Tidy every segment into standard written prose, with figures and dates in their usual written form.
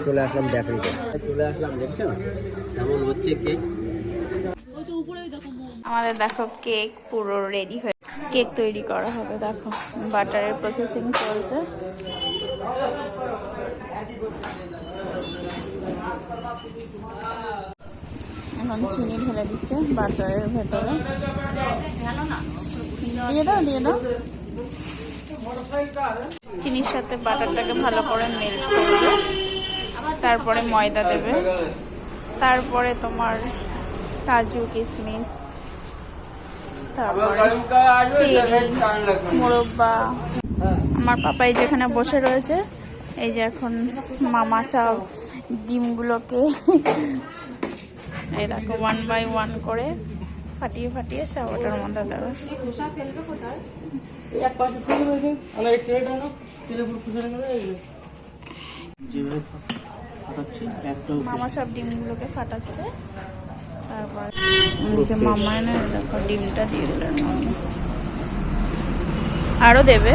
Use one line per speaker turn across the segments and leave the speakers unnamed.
চলে আসলাম বেকারিতে, চলে আসলাম, দেখছেন কেমন হচ্ছে কেক।
আমাদের দেখো কেক পুরো রেডি হয়ে কেক তৈরি করা হবে। দেখো বাটারের প্রসেসিং চলছে। এখন চিনি ঢেলে দিচ্ছে বাটারের ভেতরে। দিয়ে দাও চিনির সাথে বাটারটাকে ভালো করে মেল্ট করবে, তারপরে ময়দা দেবে, তারপরে তোমার কাজু কিশমিশ, তারপরে চেরি, মোরব্বা। আমার পাপাই যেখানে বসে রয়েছে, এই যে এখন মামা সব ডিমগুলোকে এই দেখো 1 বাই 1 করে ফাটিয়ে ফাটিয়ে সব ওটার মধ্যে দেবে। মামা সব ডিমগুলোকে ফাটাচ্ছে, তারপর যে মামা এনে দেখো ডিমটা দিয়ে দিলেন। আরো দেবে,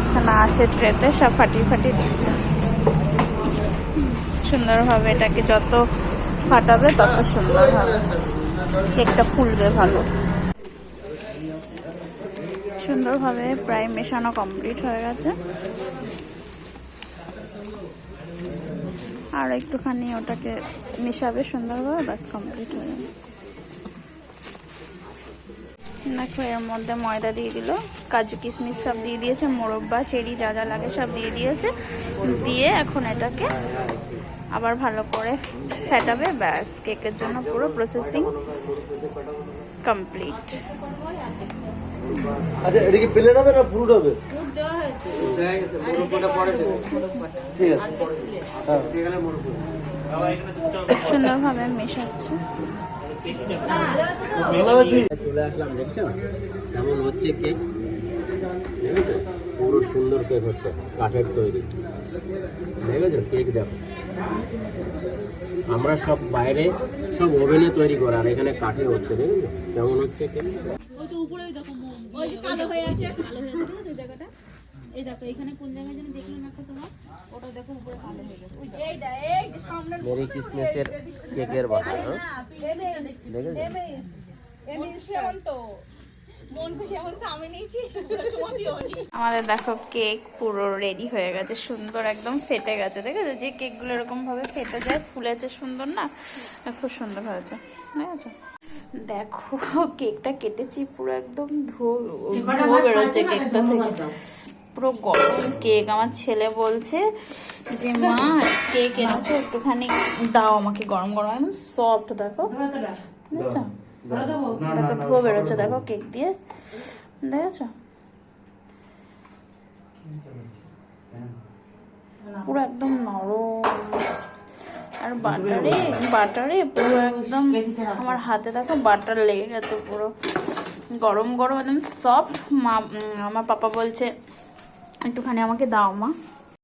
এখানে আছে ট্রেতে, সব ফাটিয়ে ফাটিয়ে দিচ্ছে সুন্দরভাবে। এটাকে যত ফাটাবে তত সুন্দর হবে, কেকটা ফুলবে ভালো। সুন্দরভাবে প্রায় মেশানো কমপ্লিট হয়ে গেছে। আর একটুখানি ওটাকে মেশাবে সুন্দরভাবে, ব্যাস কমপ্লিট হয়ে যাবে। দেখো এর মধ্যে ময়দা দিয়ে দিল, কাজু কিশমিশ সব দিয়ে দিয়েছে, মোরব্বা চেরি যা যা লাগে সব দিয়ে দিয়েছে। দিয়ে এখন এটাকে আবার ভালো করে ফেটাবে, ব্যাস কেকের জন্য পুরো প্রসেসিং কমপ্লিট।
আচ্ছা, এটা কি প্লেন হবে না ফ্রুট হবে? ফ্রুট দেওয়া হয়েছে, মোরব্বাটা পরে দেবে। ঠিক আছে, হ্যাঁ এখানে মোরব্বা
সুন্দরভাবে মেশাচ্ছে।
চলে আসলাম, দেখছেন কেমন হচ্ছে কেক। দেখেছো পুরো সুন্দর কেক হচ্ছে, কাঠের তৈরি। দেখেছো কেক দেখো, আমরা সব বাইরে সব ওভেনে তৈরি করা, আর এখানে কাঠে হচ্ছে। দেখেছো কেমন হচ্ছে কেক।
এই দেখো এখানে কোন জায়গায় যেন দেখলাম একটা, তোমার ওটা দেখো উপরে কালো হয়ে গেছে। এই যে সামনে
মেরি কিসমিসের কেকের বানানো, দেখেছো
আমাদের দেখো কেক পুরো রেডি হয়ে গেছে, সুন্দর একদম ফেটে গেছে। দেখেছো যে কেকগুলো এরকম ভাবে ফেটে যায়, ফুলেছে সুন্দর না, খুব সুন্দর হয়েছে। দেখেছো দেখো কেকটা কেটেছি, পুরো একদম ধোয়া বেরোচ্ছে কেকটা থেকে, পুরো গরম কেক। আমার ছেলে বলছে যে মা কেক এনেছো, একটুখানি দাও আমাকে গরম গরম, একদম সফট। দেখো বুঝেছো, দেখো ধোয়া বেরোচ্ছে দেখো কেক দিয়ে, দেখেছো পুরো একদম নরম। আর বাটারে পুরো একদম আমার হাতে দেখো বাটার লেগে গেছে, পুরো গরম গরম একদম সফট। আমার পাপা বলছে একটুখানি আমাকে দাও মা।